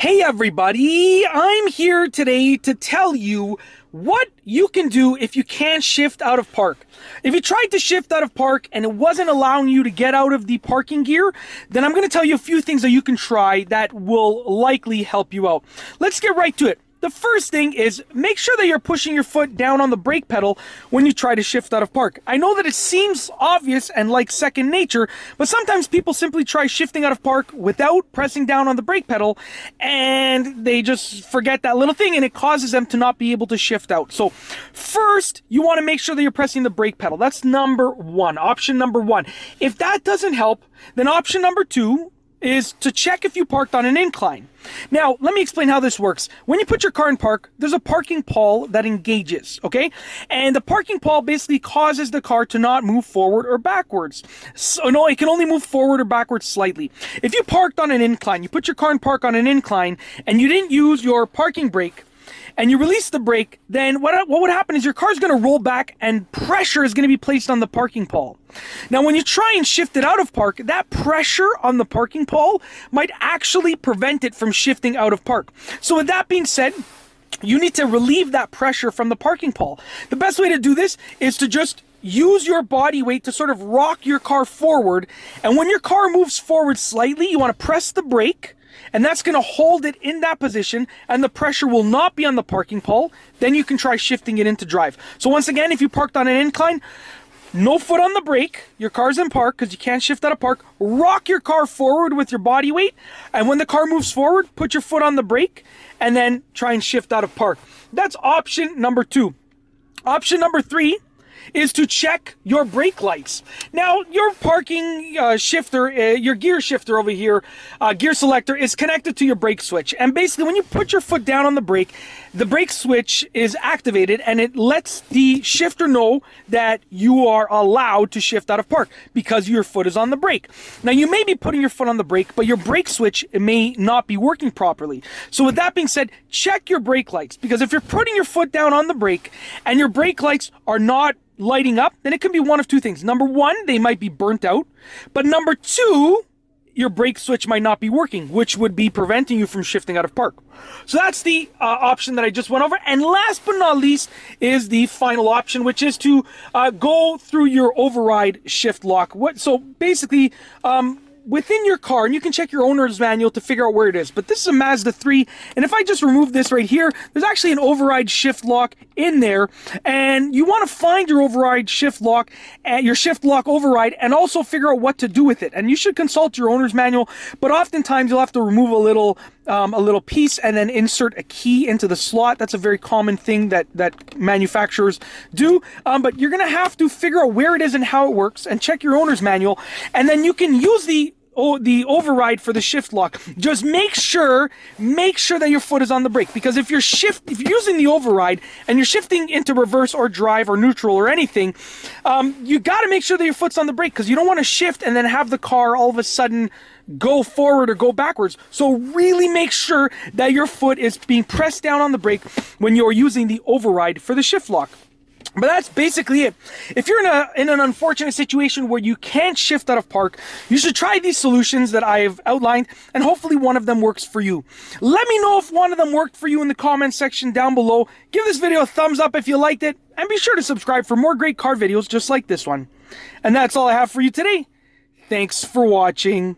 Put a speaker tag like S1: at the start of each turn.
S1: Hey everybody, I'm here today to tell you what you can do if you can't shift out of park. If you tried to shift out of park and it wasn't allowing you to get out of the parking gear, then I'm going to tell you a few things that you can try that will likely help you out. Let's get right to it. The first thing is make sure that you're pushing your foot down on the brake pedal when you try to shift out of park. I know that it seems obvious and like second nature, but sometimes people simply try shifting out of park without pressing down on the brake pedal, and they just forget that little thing, and it causes them to not be able to shift out. So first, you want to make sure that you're pressing the brake pedal. That's number one, option number one. If that doesn't help, then option number two is to check if you parked on an incline. Now, let me explain how this works. When you put your car in park, there's a parking pawl that engages, okay? And the parking pawl basically causes the car to not move forward or backwards. So, no, it can only move forward or backwards slightly. If you parked on an incline, you put your car in park on an incline, and you didn't use your parking brake, and you release the brake, then what would happen is your car's going to roll back and pressure is going to be placed on the parking pawl. Now, when you try and shift it out of park, that pressure on the parking pawl might actually prevent it from shifting out of park. So with that being said, you need to relieve that pressure from the parking pawl. The best way to do this is to just use your body weight to sort of rock your car forward. And when your car moves forward slightly, you want to press the brake, and that's going to hold it in that position, and the pressure will not be on the parking pole. Then you can try shifting it into drive. So once again, if you parked on an incline, no foot on the brake, your car's in park because you can't shift out of park, rock your car forward with your body weight, and when the car moves forward, put your foot on the brake, and then try and shift out of park. That's option number two. Option number three is to check your brake lights. Now, your parking shifter, your gear shifter over here, gear selector, is connected to your brake switch. And basically, when you put your foot down on the brake switch is activated, and it lets the shifter know that you are allowed to shift out of park because your foot is on the brake. Now, you may be putting your foot on the brake, but your brake switch may not be working properly. So with that being said, check your brake lights, because if you're putting your foot down on the brake and your brake lights are not lighting up, then it could be one of two things. Number one, they might be burnt out. But number two, your brake switch might not be working, which would be preventing you from shifting out of park. So that's the option that I just went over. And last but not least is the final option, which is to go through your override shift lock. So basically, within your car, and you can check your owner's manual to figure out where it is, but this is a Mazda 3, and if I just remove this right here, there's actually an override shift lock in there, and you want to find your override shift lock, your shift lock override, and also figure out what to do with it. And you should consult your owner's manual, but oftentimes you'll have to remove a little piece and then insert a key into the slot. That's a very common thing that manufacturers do, but you're going to have to figure out where it is and how it works, and check your owner's manual, and then you can use the override for the shift lock. Just make sure that your foot is on the brake, because if you're using the override and you're shifting into reverse or drive or neutral or anything, you got to make sure that your foot's on the brake, because you don't want to shift and then have the car all of a sudden go forward or go backwards. So really make sure that your foot is being pressed down on the brake when you're using the override for the shift lock. But that's basically it. If you're in an unfortunate situation where you can't shift out of park, you should try these solutions that I've outlined, and hopefully one of them works for you. Let me know if one of them worked for you in the comment section down below. Give this video a thumbs up if you liked it, and be sure to subscribe for more great car videos just like this one. And that's all I have for you today. Thanks for watching.